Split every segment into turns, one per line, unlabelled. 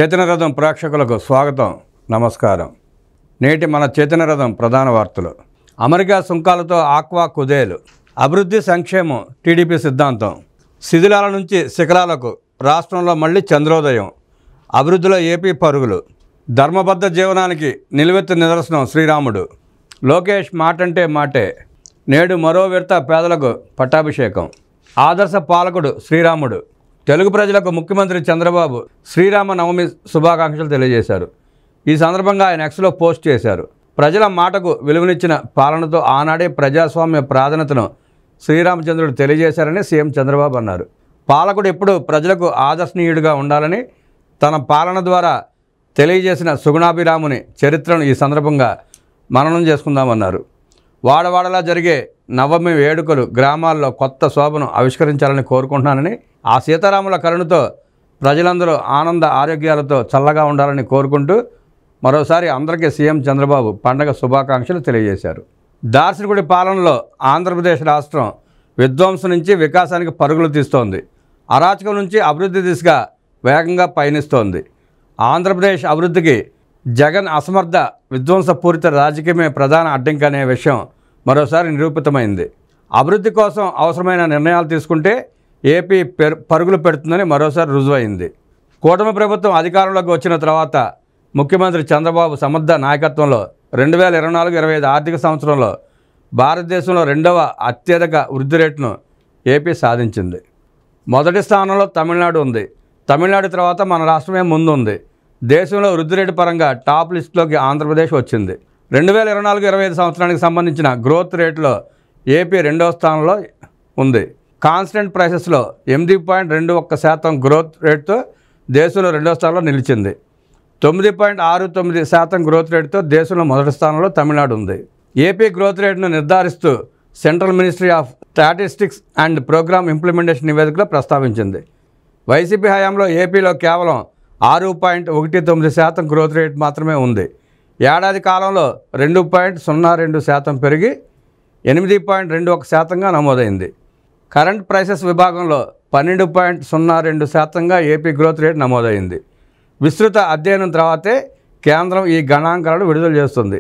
చైతన్య రథం ప్రేక్షకులకు స్వాగతం, నమస్కారం. నేటి మన చైతన్య రథం ప్రధాన వార్తలు. అమెరికా సుంకాలతో ఆక్వా కుదేలు, అభివృద్ధి సంక్షేమం టీడీపీ సిద్ధాంతం, శిథిలాల నుంచి శిఖరాలకు రాష్ట్రంలో మళ్లీ చంద్రోదయం, అభివృద్ధిలో ఏపీ పరుగులు, ధర్మబద్ధ జీవనానికి నిలువెత్తు నిదర్శనం శ్రీరాముడు, లోకేష్ మాటంటే మాటే, నేడు మరో విడత పేదలకు పట్టాభిషేకం, ఆదర్శ పాలకుడు శ్రీరాముడు, తెలుగు ప్రజలకు ముఖ్యమంత్రి చంద్రబాబు శ్రీరామ నవమి శుభాకాంక్షలు తెలియజేశారు. ఈ సందర్భంగా ఆయన ఎక్స్లో పోస్ట్ చేశారు. ప్రజల మాటకు విలువనిచ్చిన పాలనతో ఆనాడే ప్రజాస్వామ్య ప్రాధాన్యతను శ్రీరామచంద్రుడు తెలియజేశారని సీఎం చంద్రబాబు అన్నారు. పాలకుడు ఎప్పుడూ ప్రజలకు ఆదర్శనీయుడిగా ఉండాలని తన పాలన ద్వారా తెలియజేసిన సుగుణాభిరాముని చరిత్రను ఈ సందర్భంగా మననం చేసుకుందామన్నారు. వాడవాడలా జరిగే నవమి వేడుకలు గ్రామాల్లో కొత్త శోభను ఆవిష్కరించాలని కోరుకుంటున్నానని, ఆ సీతారాముల కరుణతో ప్రజలందరూ ఆనంద ఆరోగ్యాలతో చల్లగా ఉండాలని కోరుకుంటూ మరోసారి అందరికీ సీఎం చంద్రబాబు పండగ శుభాకాంక్షలు తెలియజేశారు. దార్శనికుడి పాలనలో ఆంధ్రప్రదేశ్ రాష్ట్రం విధ్వంసం నుంచి వికాసానికి పరుగులు తీస్తోంది. అరాచకం నుంచి అభివృద్ధి దిశగా వేగంగా పయనిస్తోంది. ఆంధ్రప్రదేశ్ అభివృద్ధికి జగన్ అసమర్థ విధ్వంసపూరిత రాజకీయమే ప్రధాన అడ్డంకి అనే విషయం మరోసారి నిరూపితమైంది. అభివృద్ధి కోసం అవసరమైన నిర్ణయాలు తీసుకుంటే ఏపీ పరుగులు పెడుతుందని మరోసారి రుజువైంది. కూటమి ప్రభుత్వం అధికారంలోకి వచ్చిన తర్వాత ముఖ్యమంత్రి చంద్రబాబు సమర్థ నాయకత్వంలో 2024-25 ఆర్థిక సంవత్సరంలో భారతదేశంలో రెండవ అత్యధిక వృద్ధి రేటును ఏపీ సాధించింది. మొదటి స్థానంలో తమిళనాడు ఉంది. తమిళనాడు తర్వాత మన రాష్ట్రమే ముందుంది. దేశంలో వృద్ధి రేటు పరంగా టాప్ లిస్టులోకి ఆంధ్రప్రదేశ్ వచ్చింది. 2024-25 సంవత్సరానికి సంబంధించిన గ్రోత్ రేటులో ఏపీ రెండవ స్థానంలో ఉంది. కాన్స్టెంట్ ప్రైసెస్లో 8.21% గ్రోత్ రేటుతో దేశంలో రెండవ స్థానంలో నిలిచింది. 9.69% గ్రోత్ రేటుతో దేశంలో మొదటి స్థానంలో తమిళనాడు ఉంది. ఏపీ గ్రోత్ రేటును నిర్ధారిస్తూ central ministry of statistics and programme implementation నివేదికలో ప్రస్తావించింది. వైసీపీ హయాంలో ఏపీలో కేవలం 6.19% గ్రోత్ రేట్ మాత్రమే ఉంది. ఏడాది కాలంలో 2.02% పెరిగి 8.21%గా నమోదైంది. కరెంట్ ప్రైసెస్ విభాగంలో 12.02%గా ఏపీ గ్రోత్ రేట్ నమోదైంది. విస్తృత అధ్యయనం తర్వాతే కేంద్రం ఈ గణాంకాలను విడుదల చేస్తుంది.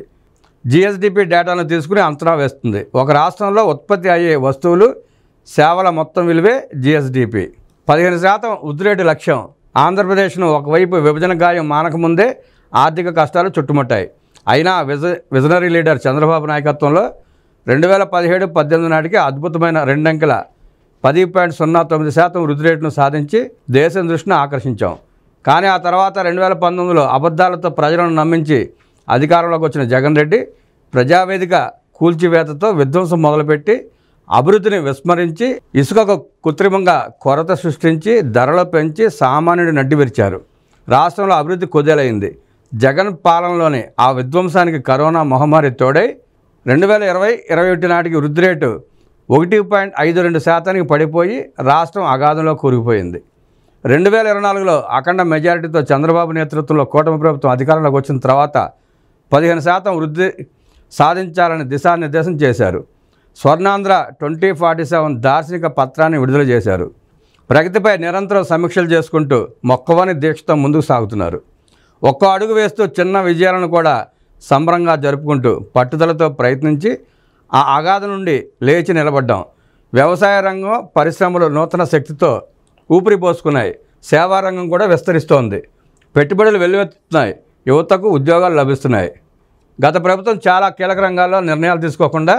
జిఎస్డిపి డేటాను తీసుకుని అంచనా వేస్తుంది. ఒక రాష్ట్రంలో ఉత్పత్తి అయ్యే వస్తువులు, సేవల మొత్తం విలువే జిఎస్డిపి. 15% వృద్ధి రేటు లక్ష్యం. ఆంధ్రప్రదేశ్ను ఒకవైపు విభజన గాయం మానకముందే ఆర్థిక కష్టాలు చుట్టుముట్టాయి. అయినా విజనరీ లీడర్ చంద్రబాబు నాయకత్వంలో 2017-18 నాటికి అద్భుతమైన రెండంకెల 10.09% వృద్ధి రేటును సాధించి దేశం దృష్టిని ఆకర్షించాం. కానీ ఆ తర్వాత 2019లో అబద్ధాలతో ప్రజలను నమ్మించి అధికారంలోకి వచ్చిన జగన్ రెడ్డి ప్రజావేదిక కూల్చివేతతో విధ్వంసం మొదలుపెట్టి అభివృద్ధిని విస్మరించి ఇసుకకు కృత్రిమంగా కొరత సృష్టించి ధరలు పెంచి సామాన్యుడి నడ్డి విరిచారు. రాష్ట్రంలో అభివృద్ధి కుదేలైంది. జగన్ పాలనలోని ఆ విధ్వంసానికి కరోనా మహమ్మారి తోడై 2020-21 నాటికి వృద్ధి రేటు 1.52% పడిపోయి రాష్ట్రం అగాధంలో కూరుకుపోయింది. 2024లో అఖండ మెజారిటీతో చంద్రబాబు నేతృత్వంలో కూటమి ప్రభుత్వం అధికారంలోకి వచ్చిన తర్వాత 15% వృద్ధి సాధించాలని దిశానిర్దేశం చేశారు. స్వర్ణాంధ్ర 2047 దార్శనిక పత్రాన్ని విడుదల చేశారు. ప్రగతిపై నిరంతరం సమీక్షలు చేసుకుంటూ మొక్కవని దీక్షతో ముందుకు సాగుతున్నారు. ఒక్కో అడుగు వేస్తూ చిన్న విజయాలను కూడా సంబరంగా జరుపుకుంటూ పట్టుదలతో ప్రయత్నించి ఆ అగాధం నుండి లేచి నిలబడ్డాం. వ్యవసాయ రంగం, పరిశ్రమలు నూతన శక్తితో ఊపిరి పోసుకున్నాయి. సేవా రంగం కూడా విస్తరిస్తోంది. పెట్టుబడులు వెల్లువెత్తుతున్నాయి. యువతకు ఉద్యోగాలు లభిస్తున్నాయి. గత ప్రభుత్వం చాలా కీలక రంగాల్లో నిర్ణయాలు తీసుకోకుండా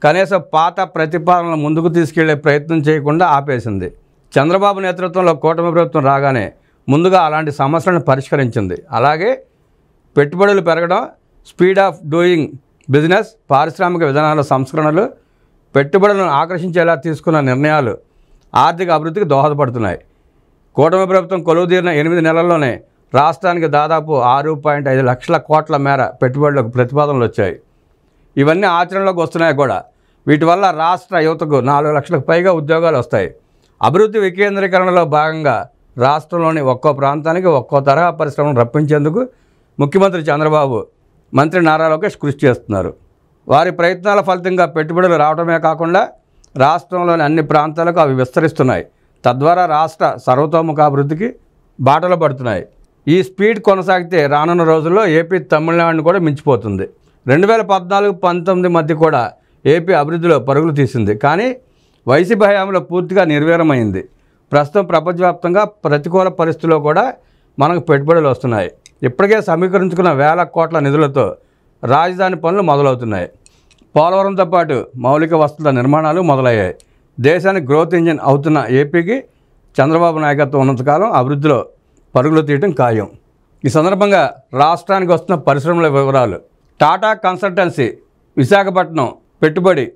కనీసం పాత ప్రతిపాదనలు ముందుకు తీసుకెళ్లే ప్రయత్నం చేయకుండా ఆపేసింది. చంద్రబాబు నేతృత్వంలో కూటమి ప్రభుత్వం రాగానే ముందుగా అలాంటి సమస్యలను పరిష్కరించింది. అలాగే పెట్టుబడులు పెరగడం, స్పీడ్ ఆఫ్ డూయింగ్ బిజినెస్, పారిశ్రామిక విధానాల సంస్కరణలు, పెట్టుబడులను ఆకర్షించేలా తీసుకున్న నిర్ణయాలు ఆర్థిక అభివృద్ధికి దోహదపడుతున్నాయి. కూటమి ప్రభుత్వం కొలువుదీరిన 8 నెలల్లోనే రాష్ట్రానికి దాదాపు 6.5 లక్షల కోట్ల మేర పెట్టుబడులకు ప్రతిపాదనలు వచ్చాయి. ఇవన్నీ ఆచరణలోకి వస్తున్నాయి కూడా. వీటి వల్ల రాష్ట్ర యువతకు 4 లక్షలకు పైగా ఉద్యోగాలు వస్తాయి. అభివృద్ధి వికేంద్రీకరణలో భాగంగా రాష్ట్రంలోని ఒక్కో ప్రాంతానికి ఒక్కో తరహా పరిశ్రమను రప్పించేందుకు ముఖ్యమంత్రి చంద్రబాబు, మంత్రి నారా లోకేష్ కృషి చేస్తున్నారు. వారి ప్రయత్నాల ఫలితంగా పెట్టుబడులు రావడమే కాకుండా రాష్ట్రంలోని అన్ని ప్రాంతాలకు అవి విస్తరిస్తున్నాయి. తద్వారా రాష్ట్ర సర్వతోముఖాభివృద్ధికి బాటలు పడుతున్నాయి. ఈ స్పీడ్ కొనసాగితే రానున్న రోజుల్లో ఏపీ తమిళనాడును కూడా మించిపోతుంది. 2014-19 మధ్య కూడా ఏపీ అభివృద్ధిలో పరుగులు తీసింది. కానీ వైసీపీ హయాంలో పూర్తిగా నిర్వీర్యమైంది. ప్రస్తుతం ప్రపంచవ్యాప్తంగా ప్రతికూల పరిస్థితుల్లో కూడా మనకు పెట్టుబడులు వస్తున్నాయి. ఇప్పటికే సమీకరించుకున్న వేల కోట్ల నిధులతో రాజధాని పనులు మొదలవుతున్నాయి. పోలవరంతో పాటు మౌలిక వసతుల నిర్మాణాలు మొదలయ్యాయి. దేశానికి గ్రోత్ ఇంజిన్ అవుతున్న ఏపీకి చంద్రబాబు నాయకత్వం ఉన్నంతకాలం అభివృద్ధిలో పరుగులు తీయటం ఖాయం. ఈ సందర్భంగా రాష్ట్రానికి వస్తున్న పరిశ్రమల వివరాలు. టాటా కన్సల్టెన్సీ విశాఖపట్నం పెట్టుబడి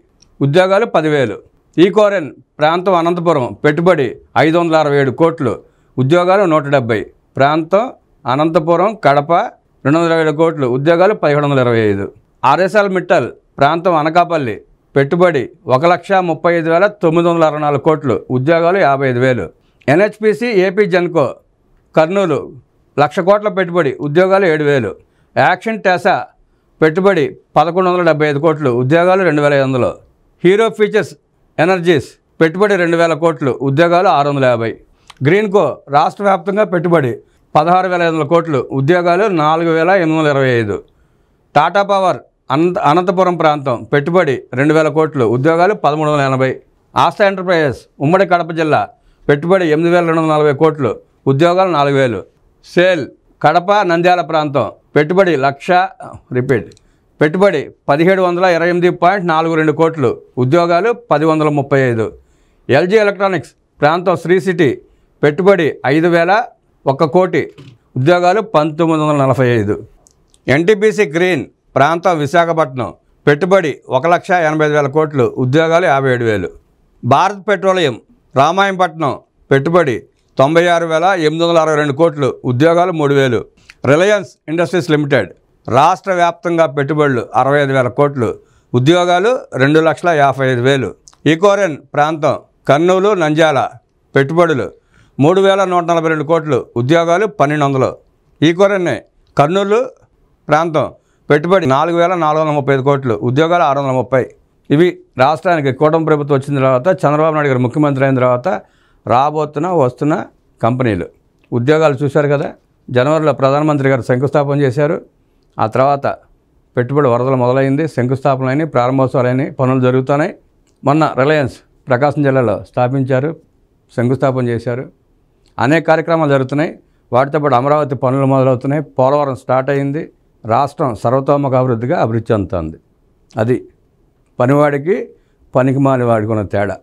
ఉద్యోగాలు 10,000. ఈకోరెన్ ప్రాంతం అనంతపురం పెట్టుబడి 567 కోట్లు ఉద్యోగాలు 170. ప్రాంతం అనంతపురం కడప 227 కోట్లు ఉద్యోగాలు 1725. ఆర్ఎస్ఎల్ మిట్టల్ ప్రాంతం అనకాపల్లి పెట్టుబడి 1,35,964 కోట్లు ఉద్యోగాలు 55,000. ఎన్హెచ్పిసి ఏపీ జెన్కో కర్నూలు 1,00,000 కోట్ల పెట్టుబడి ఉద్యోగాలు 7,000. యాక్షన్ టెసా పెట్టుబడి 1,175 కోట్లు ఉద్యోగాలు 2,500. హీరో ఫీచర్స్ ఎనర్జీస్ పెట్టుబడి 2,000 కోట్లు ఉద్యోగాలు 650. గ్రీన్కో రాష్ట్ర వ్యాప్తంగా పెట్టుబడి 16,500 కోట్లు ఉద్యోగాలు 4,825. టాటా పవర్ అనంతపురం ప్రాంతం పెట్టుబడి 2,000 కోట్లు ఉద్యోగాలు 1,380. ఆస్థా ఎంటర్ప్రైజెస్ ఉమ్మడి కడప జిల్లా పెట్టుబడి 8,240 కోట్లు ఉద్యోగాలు 4,000. సేల్ కడప నంద్యాల ప్రాంతం పెట్టుబడి 1728.42 కోట్లు ఉద్యోగాలు 1,035. ఎల్జీ ఎలక్ట్రానిక్స్ ప్రాంతం శ్రీ సిటీ పెట్టుబడి 5,001 కోటి ఉద్యోగాలు 1,945. ఎన్టీపీసీ గ్రీన్ ప్రాంతం విశాఖపట్నం పెట్టుబడి 1,85,000 కోట్లు ఉద్యోగాలు 57,000. భారత్ పెట్రోలియం రామాయంపట్నం పెట్టుబడి 96,862 కోట్లు ఉద్యోగాలు 3,000. రిలయన్స్ ఇండస్ట్రీస్ లిమిటెడ్ రాష్ట్ర వ్యాప్తంగా పెట్టుబడులు 65,000 కోట్లు ఉద్యోగాలు 2,55,000. ఈకోరెన్ ప్రాంతం కర్నూలు నంద్యాల పెట్టుబడులు 3,142 కోట్లు ఉద్యోగాలు 1,200. ఈకోరెన్ కర్నూలు ప్రాంతం పెట్టుబడి 4,435 కోట్లు ఉద్యోగాలు 630. ఇవి రాష్ట్రానికి కూటమి ప్రభుత్వం వచ్చిన తర్వాత చంద్రబాబు నాయుడు గారు ముఖ్యమంత్రి అయిన తర్వాత వస్తున్న కంపెనీలు. ఉద్యోగాలు చూశారు కదా, జనవరిలో ప్రధానమంత్రి గారు శంకుస్థాపన చేశారు. ఆ తర్వాత పెట్టుబడి వరదలు మొదలైంది, శంకుస్థాపనలని, ప్రారంభోత్సవాలని, పనులు జరుగుతున్నాయి. మొన్న రిలయన్స్ ప్రకాశం జిల్లాలో స్థాపించారు, శంకుస్థాపన చేశారు. అనేక కార్యక్రమాలు జరుగుతున్నాయి. వాటితో పాటు అమరావతి పనులు మొదలవుతున్నాయి. పోలవరం స్టార్ట్ అయింది. రాష్ట్రం సర్వతోముఖ అభివృద్ధి చెందుతుంది. అది పనివాడికి పనికిమాలిన వాడికి ఉన్న తేడా.